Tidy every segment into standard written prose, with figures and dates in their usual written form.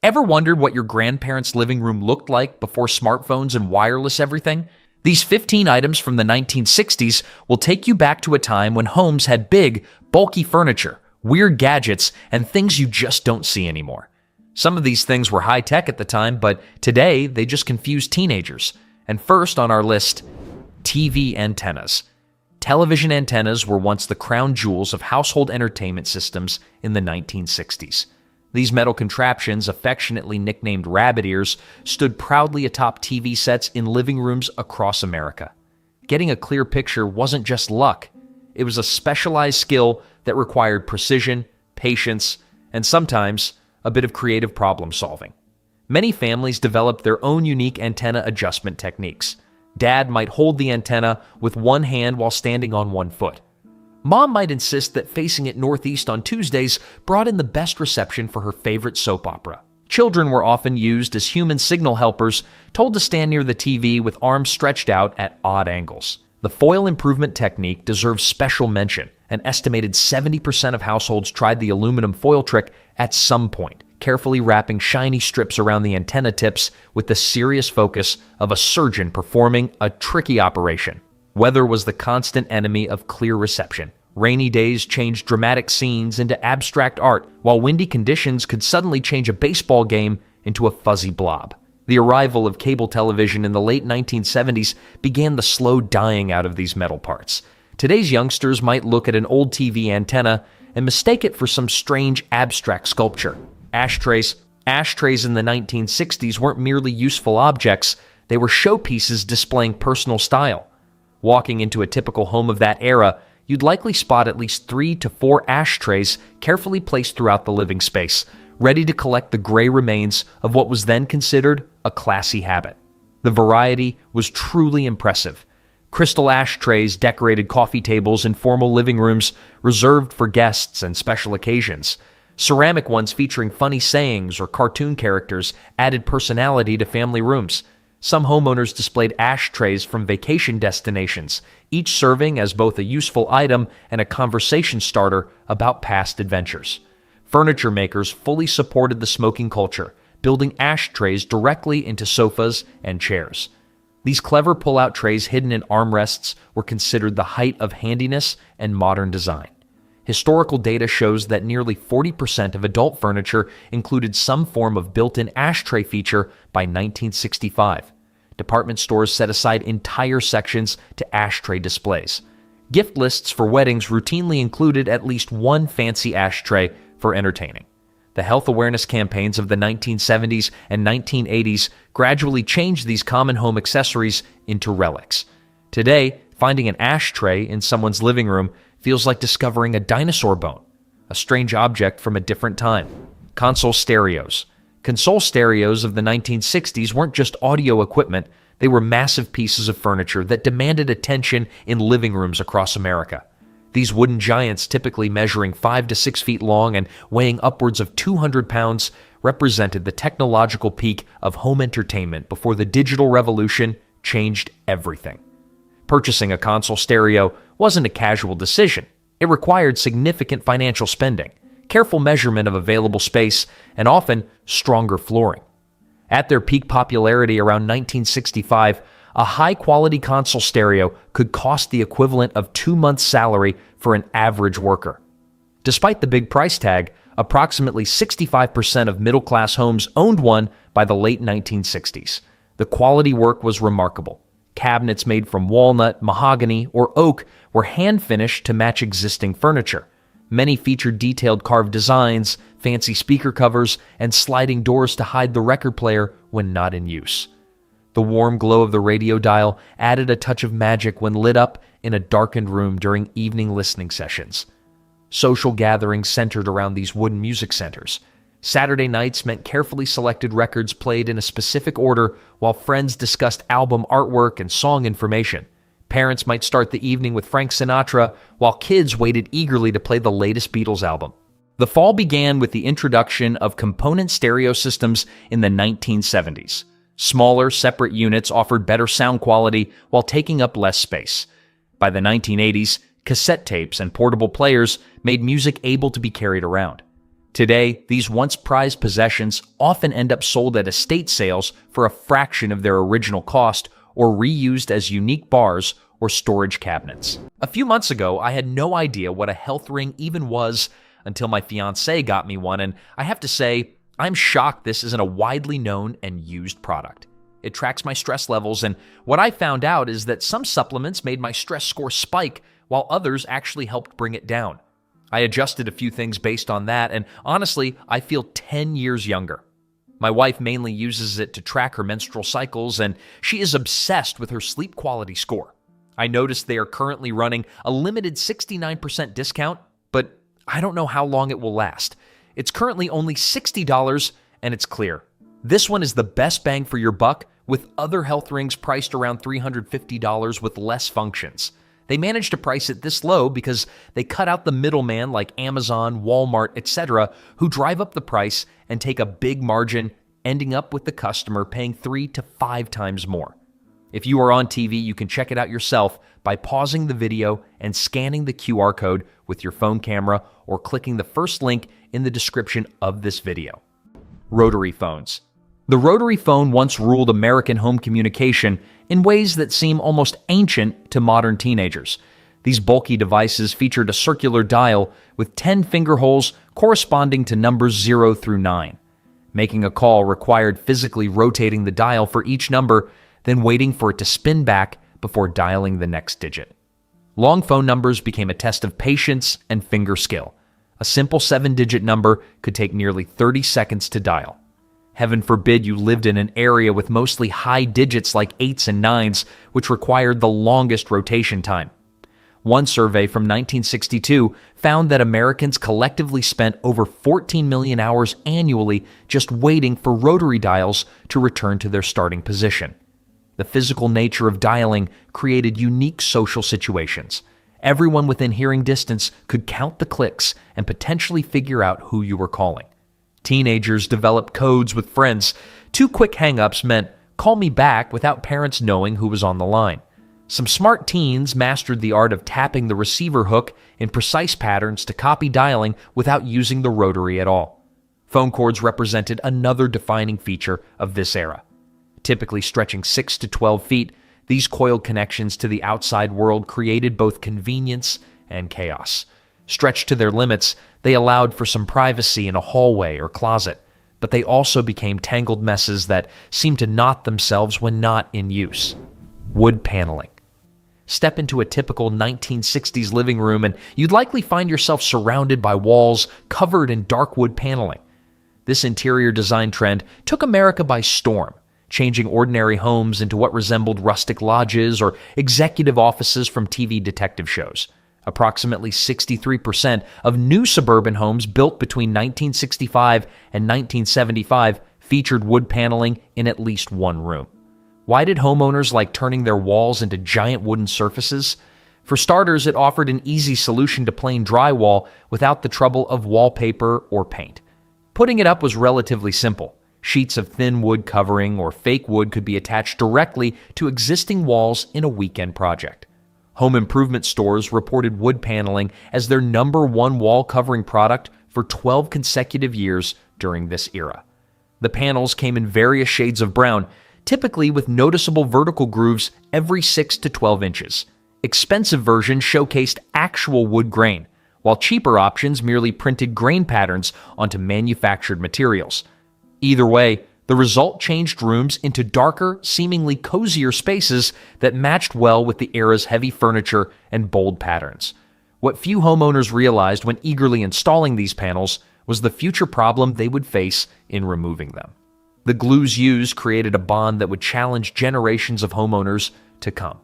Ever wondered what your grandparents' living room looked like before smartphones and wireless everything? These 15 items from the 1960s will take you back to a time when homes had big, bulky furniture, weird gadgets, and things you just don't see anymore. Some of these things were high-tech at the time, but today they just confuse teenagers. And first on our list, TV antennas. Television antennas were once the crown jewels of household entertainment systems in the 1960s. These metal contraptions, affectionately nicknamed rabbit ears, stood proudly atop TV sets in living rooms across America. Getting a clear picture wasn't just luck. It was a specialized skill that required precision, patience, and sometimes a bit of creative problem solving. Many families developed their own unique antenna adjustment techniques. Dad might hold the antenna with one hand while standing on one foot. Mom might insist that facing it northeast on Tuesdays brought in the best reception for her favorite soap opera. Children were often used as human signal helpers, told to stand near the TV with arms stretched out at odd angles. The foil improvement technique deserves special mention. An estimated 70% of households tried the aluminum foil trick at some point, carefully wrapping shiny strips around the antenna tips with the serious focus of a surgeon performing a tricky operation. Weather was the constant enemy of clear reception. Rainy days changed dramatic scenes into abstract art, while windy conditions could suddenly change a baseball game into a fuzzy blob. The arrival of cable television in the late 1970s began the slow dying out of these metal parts. Today's youngsters might look at an old TV antenna and mistake it for some strange abstract sculpture. Ashtrays in the 1960s weren't merely useful objects, they were showpieces displaying personal style. Walking into a typical home of that era, you'd likely spot at least 3 to 4 ashtrays carefully placed throughout the living space, ready to collect the gray remains of what was then considered a classy habit. The variety was truly impressive. Crystal ashtrays decorated coffee tables in formal living rooms reserved for guests and special occasions. Ceramic ones featuring funny sayings or cartoon characters added personality to family rooms. Some homeowners displayed ashtrays from vacation destinations, each serving as both a useful item and a conversation starter about past adventures. Furniture makers fully supported the smoking culture, building ashtrays directly into sofas and chairs. These clever pull-out trays hidden in armrests were considered the height of handiness and modern design. Historical data shows that nearly 40% of adult furniture included some form of built-in ashtray feature by 1965. Department stores set aside entire sections to ashtray displays. Gift lists for weddings routinely included at least one fancy ashtray for entertaining. The health awareness campaigns of the 1970s and 1980s gradually changed these common home accessories into relics. Today, finding an ashtray in someone's living room feels like discovering a dinosaur bone, a strange object from a different time. Console stereos. Console stereos of the 1960s weren't just audio equipment, they were massive pieces of furniture that demanded attention in living rooms across America. These wooden giants, typically measuring 5 to 6 feet long and weighing upwards of 200 pounds, represented the technological peak of home entertainment before the digital revolution changed everything. Purchasing a console stereo wasn't a casual decision. It required significant financial spending, careful measurement of available space, and often stronger flooring. At their peak popularity around 1965, a high-quality console stereo could cost the equivalent of 2 months' salary for an average worker. Despite the big price tag, approximately 65% of middle-class homes owned one by the late 1960s. The quality work was remarkable. Cabinets made from walnut, mahogany, or oak were hand-finished to match existing furniture. Many featured detailed carved designs, fancy speaker covers, and sliding doors to hide the record player when not in use. The warm glow of the radio dial added a touch of magic when lit up in a darkened room during evening listening sessions. Social gatherings centered around these wooden music centers. Saturday nights meant carefully selected records played in a specific order while friends discussed album artwork and song information. Parents might start the evening with Frank Sinatra while kids waited eagerly to play the latest Beatles album. The fall began with the introduction of component stereo systems in the 1970s. Smaller, separate units offered better sound quality while taking up less space. By the 1980s, cassette tapes and portable players made music able to be carried around. Today, these once prized possessions often end up sold at estate sales for a fraction of their original cost or reused as unique bars or storage cabinets. A few months ago, I had no idea what a health ring even was until my fiancée got me one, and I have to say, I'm shocked this isn't a widely known and used product. It tracks my stress levels, and what I found out is that some supplements made my stress score spike, while others actually helped bring it down. I adjusted a few things based on that, and honestly, I feel 10 years younger. My wife mainly uses it to track her menstrual cycles, and she is obsessed with her sleep quality score. I noticed they are currently running a limited 69% discount, but I don't know how long it will last. It's currently only $60, and it's clear. This one is the best bang for your buck, with other health rings priced around $350 with less functions. They managed to price it this low because they cut out the middleman like Amazon, Walmart, etc., who drive up the price and take a big margin, ending up with the customer paying 3 to 5 times more. If you are on TV, you can check it out yourself by pausing the video and scanning the QR code with your phone camera or clicking the first link in the description of this video. Rotary phones. The rotary phone once ruled American home communication in ways that seem almost ancient to modern teenagers. These bulky devices featured a circular dial with 10 finger holes corresponding to numbers 0 through 9. Making a call required physically rotating the dial for each number, then waiting for it to spin back before dialing the next digit. Long phone numbers became a test of patience and finger skill. A simple 7-digit number could take nearly 30 seconds to dial. Heaven forbid you lived in an area with mostly high digits like 8s and 9s, which required the longest rotation time. One survey from 1962 found that Americans collectively spent over 14 million hours annually just waiting for rotary dials to return to their starting position. The physical nature of dialing created unique social situations. Everyone within hearing distance could count the clicks and potentially figure out who you were calling. Teenagers developed codes with friends. 2 quick hang-ups meant call me back without parents knowing who was on the line. Some smart teens mastered the art of tapping the receiver hook in precise patterns to copy dialing without using the rotary at all. Phone cords represented another defining feature of this era. Typically stretching 6 to 12 feet, these coiled connections to the outside world created both convenience and chaos. Stretched to their limits, they allowed for some privacy in a hallway or closet, but they also became tangled messes that seemed to knot themselves when not in use. Wood paneling. Step into a typical 1960s living room and you'd likely find yourself surrounded by walls covered in dark wood paneling. This interior design trend took America by storm, changing ordinary homes into what resembled rustic lodges or executive offices from TV detective shows. Approximately 63% of new suburban homes built between 1965 and 1975 featured wood paneling in at least one room. Why did homeowners like turning their walls into giant wooden surfaces? For starters, it offered an easy solution to plain drywall without the trouble of wallpaper or paint. Putting it up was relatively simple. Sheets of thin wood covering or fake wood could be attached directly to existing walls in a weekend project. Home improvement stores reported wood paneling as their #1 wall covering product for 12 consecutive years during this era. The panels came in various shades of brown, typically with noticeable vertical grooves every 6 to 12 inches. Expensive versions showcased actual wood grain, while cheaper options merely printed grain patterns onto manufactured materials. Either way, the result changed rooms into darker, seemingly cozier spaces that matched well with the era's heavy furniture and bold patterns. What few homeowners realized when eagerly installing these panels was the future problem they would face in removing them. The glues used created a bond that would challenge generations of homeowners to come.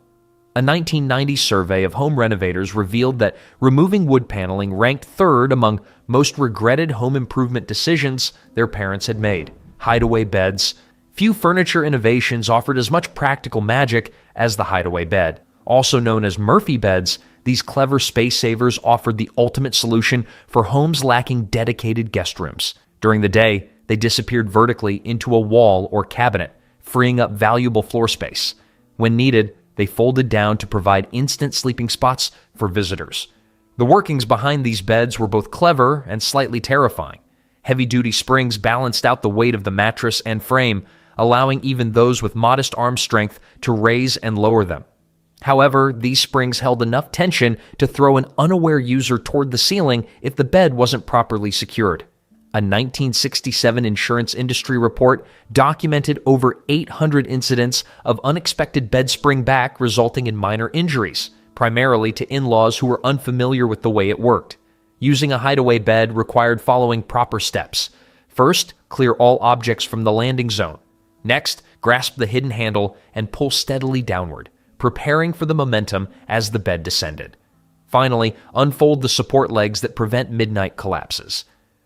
A 1990 survey of home renovators revealed that removing wood paneling ranked third among most regretted home improvement decisions their parents had made. Hideaway beds. Few furniture innovations offered as much practical magic as the hideaway bed. Also known as Murphy beds, these clever space savers offered the ultimate solution for homes lacking dedicated guest rooms. During the day, they disappeared vertically into a wall or cabinet, freeing up valuable floor space. When needed, they folded down to provide instant sleeping spots for visitors. The workings behind these beds were both clever and slightly terrifying. Heavy-duty springs balanced out the weight of the mattress and frame, allowing even those with modest arm strength to raise and lower them. However, these springs held enough tension to throw an unaware user toward the ceiling if the bed wasn't properly secured. A 1967 insurance industry report documented over 800 incidents of unexpected bed spring back resulting in minor injuries, primarily to in-laws who were unfamiliar with the way it worked. Using a hideaway bed required following proper steps. First, clear all objects from the landing zone. Next, grasp the hidden handle and pull steadily downward, preparing for the momentum as the bed descended. Finally, unfold the support legs that prevent midnight collapses.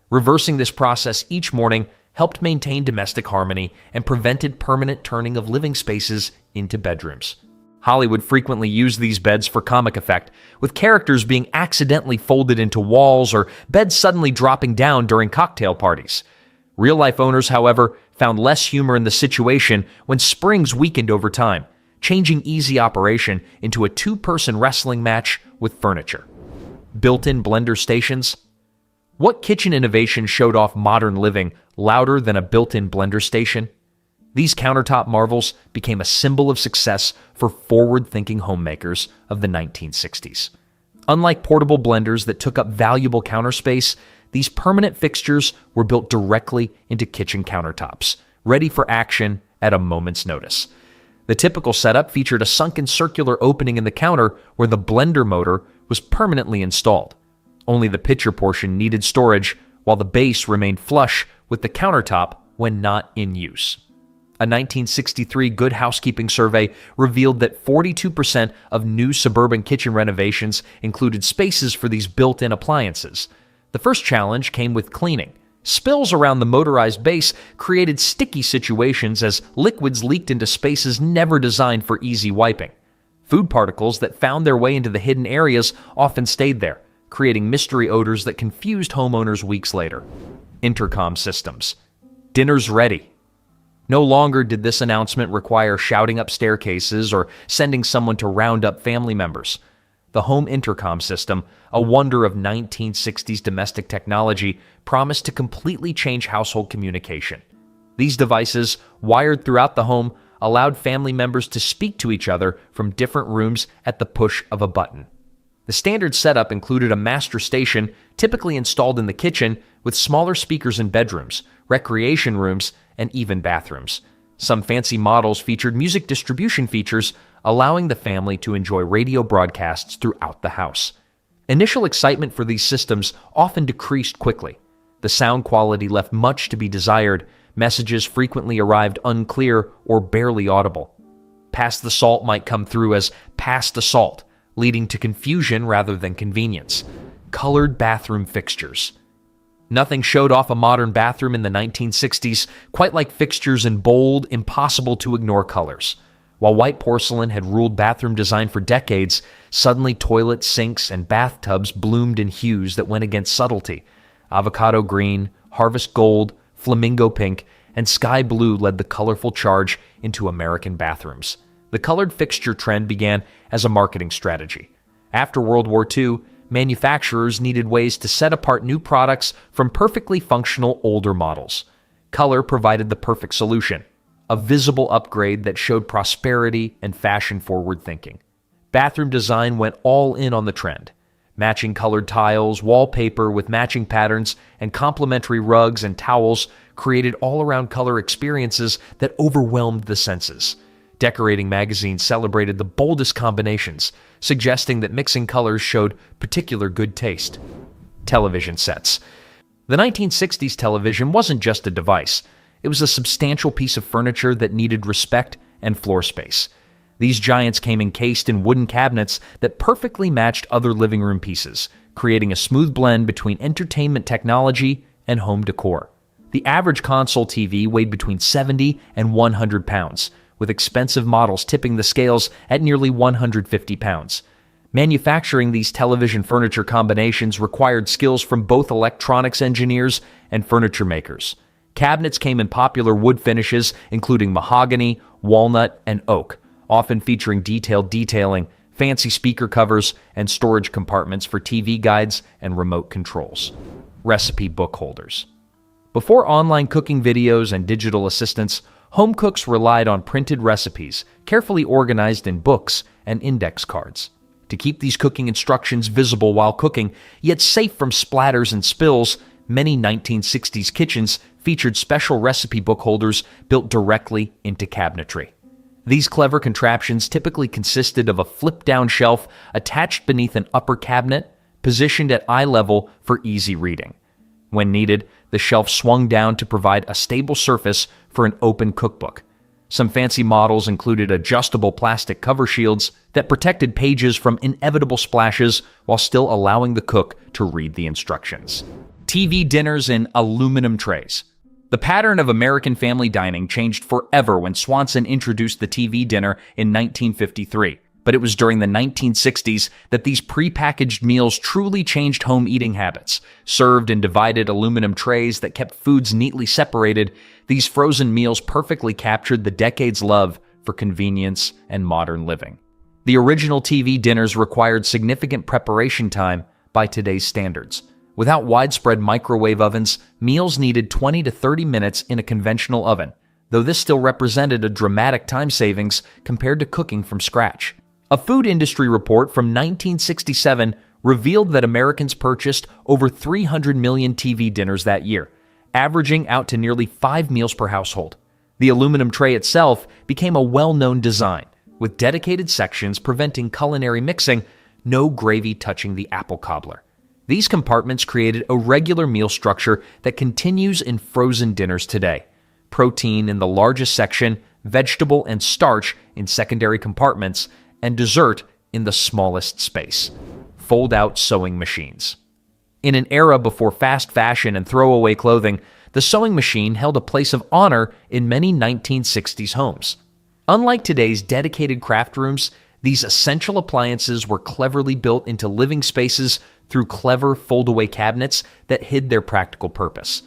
Reversing this process each morning helped maintain domestic harmony and prevented permanent turning of living spaces into bedrooms. Hollywood frequently used these beds for comic effect, with characters being accidentally folded into walls or beds suddenly dropping down during cocktail parties. Real-life owners, however, found less humor in the situation when springs weakened over time, changing easy operation into a two-person wrestling match with furniture. Built-in blender stations. What kitchen innovation showed off modern living louder than a built-in blender station? These countertop marvels became a symbol of success for forward-thinking homemakers of the 1960s. Unlike portable blenders that took up valuable counter space, these permanent fixtures were built directly into kitchen countertops, ready for action at a moment's notice. The typical setup featured a sunken circular opening in the counter where the blender motor was permanently installed. Only the pitcher portion needed storage, while the base remained flush with the countertop when not in use. A 1963 Good Housekeeping survey revealed that 42% of new suburban kitchen renovations included spaces for these built-in appliances. The first challenge came with cleaning. Spills around the motorized base created sticky situations as liquids leaked into spaces never designed for easy wiping. Food particles that found their way into the hidden areas often stayed there, creating mystery odors that confused homeowners weeks later. Intercom systems. Dinner's ready. No longer did this announcement require shouting up staircases or sending someone to round up family members. The home intercom system, a wonder of 1960s domestic technology, promised to completely change household communication. These devices, wired throughout the home, allowed family members to speak to each other from different rooms at the push of a button. The standard setup included a master station, typically installed in the kitchen, with smaller speakers in bedrooms, recreation rooms, and even bathrooms. Some fancy models featured music distribution features, allowing the family to enjoy radio broadcasts throughout the house. Initial excitement for these systems often decreased quickly. The sound quality left much to be desired. Messages frequently arrived unclear or barely audible. Pass the salt might come through as pass the salt, leading to confusion rather than convenience. Colored bathroom fixtures. Nothing showed off a modern bathroom in the 1960s quite like fixtures in bold, impossible-to-ignore colors. While white porcelain had ruled bathroom design for decades, suddenly toilets, sinks, and bathtubs bloomed in hues that went against subtlety. Avocado green, harvest gold, flamingo pink, and sky blue led the colorful charge into American bathrooms. The colored fixture trend began as a marketing strategy. After World War II, manufacturers needed ways to set apart new products from perfectly functional older models. Color provided the perfect solution, a visible upgrade that showed prosperity and fashion-forward thinking. Bathroom design went all in on the trend. Matching colored tiles, wallpaper with matching patterns, and complementary rugs and towels created all-around color experiences that overwhelmed the senses. Decorating magazines celebrated the boldest combinations, suggesting that mixing colors showed particular good taste. Television sets. The 1960s television wasn't just a device. It was a substantial piece of furniture that needed respect and floor space. These giants came encased in wooden cabinets that perfectly matched other living room pieces, creating a smooth blend between entertainment technology and home decor. The average console TV weighed between 70 and 100 pounds, with expensive models tipping the scales at nearly 150 pounds. Manufacturing these television furniture combinations required skills from both electronics engineers and furniture makers. Cabinets came in popular wood finishes, including mahogany, walnut, and oak, often featuring detailed detailing, fancy speaker covers, and storage compartments for TV guides and remote controls. Recipe book holders. Before online cooking videos and digital assistants, home cooks relied on printed recipes, carefully organized in books and index cards. To keep these cooking instructions visible while cooking, yet safe from splatters and spills, many 1960s kitchens featured special recipe book holders built directly into cabinetry. These clever contraptions typically consisted of a flip-down shelf attached beneath an upper cabinet, positioned at eye level for easy reading. When needed, the shelf swung down to provide a stable surface for an open cookbook. Some fancy models included adjustable plastic cover shields that protected pages from inevitable splashes while still allowing the cook to read the instructions. TV dinners in aluminum trays. The pattern of American family dining changed forever when Swanson introduced the TV dinner in 1953. But it was during the 1960s that these prepackaged meals truly changed home eating habits. Served in divided aluminum trays that kept foods neatly separated, these frozen meals perfectly captured the decades' love for convenience and modern living. The original TV dinners required significant preparation time by today's standards. Without widespread microwave ovens, meals needed 20 to 30 minutes in a conventional oven, though this still represented a dramatic time savings compared to cooking from scratch. A food industry report from 1967 revealed that Americans purchased over 300 million TV dinners that year, averaging out to nearly 5 meals per household. The aluminum tray itself became a well-known design, with dedicated sections preventing culinary mixing, no gravy touching the apple cobbler. These compartments created a regular meal structure that continues in frozen dinners today. Protein in the largest section, vegetable and starch in secondary compartments, and dessert in the smallest space. Fold-out sewing machines. In an era before fast fashion and throwaway clothing, the sewing machine held a place of honor in many 1960s homes. Unlike today's dedicated craft rooms, these essential appliances were cleverly built into living spaces through clever fold-away cabinets that hid their practical purpose.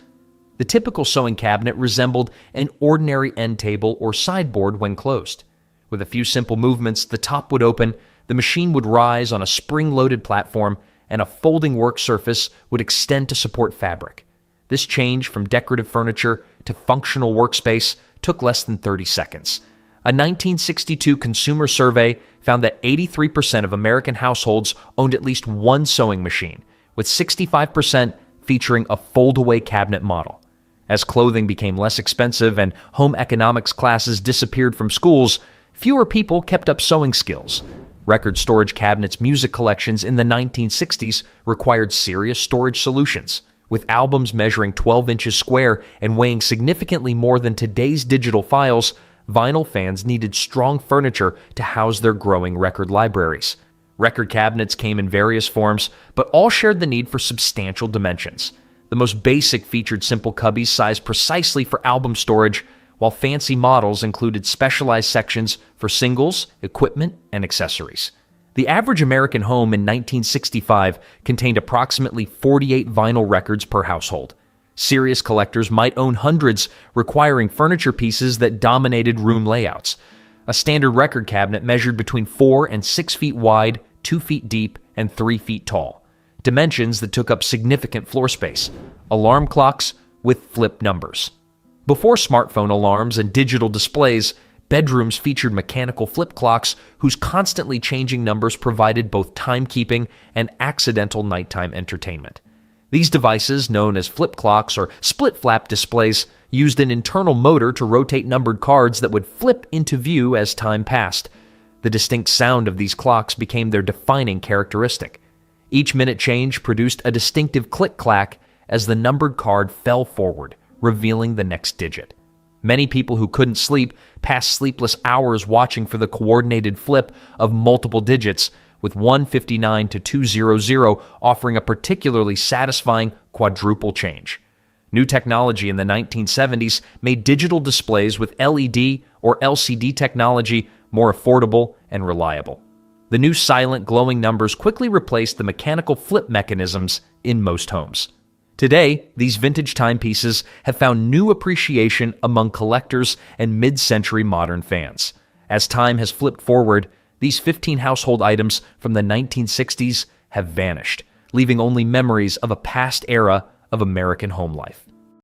The typical sewing cabinet resembled an ordinary end table or sideboard when closed. With a few simple movements, the top would open, the machine would rise on a spring-loaded platform, and a folding work surface would extend to support fabric. This change from decorative furniture to functional workspace took less than 30 seconds. A 1962 consumer survey found that 83% of American households owned at least one sewing machine, with 65% featuring a fold-away cabinet model. As clothing became less expensive and home economics classes disappeared from schools, fewer people kept up sewing skills. Record storage cabinets' music collections in the 1960s required serious storage solutions. With albums measuring 12 inches square and weighing significantly more than today's digital files, vinyl fans needed strong furniture to house their growing record libraries. Record cabinets came in various forms, but all shared the need for substantial dimensions. The most basic featured simple cubbies sized precisely for album storage, while fancy models included specialized sections for singles, equipment, and accessories. The average American home in 1965 contained approximately 48 vinyl records per household. Serious collectors might own hundreds, requiring furniture pieces that dominated room layouts. A standard record cabinet measured between 4 and 6 feet wide, 2 feet deep, and 3 feet tall. Dimensions that took up significant floor space. Alarm clocks with flip numbers. Before smartphone alarms and digital displays, bedrooms featured mechanical flip clocks whose constantly changing numbers provided both timekeeping and accidental nighttime entertainment. These devices, known as flip clocks or split-flap displays, used an internal motor to rotate numbered cards that would flip into view as time passed. The distinct sound of these clocks became their defining characteristic. Each minute change produced a distinctive click-clack as the numbered card fell forward, revealing the next digit. Many people who couldn't sleep passed sleepless hours watching for the coordinated flip of multiple digits, with 159 to 200 offering a particularly satisfying quadruple change. New technology in the 1970s made digital displays with LED or LCD technology more affordable and reliable. The new silent glowing numbers quickly replaced the mechanical flip mechanisms in most homes. Today, these vintage timepieces have found new appreciation among collectors and mid-century modern fans. As time has flipped forward, these 15 household items from the 1960s have vanished, leaving only memories of a past era of American home life.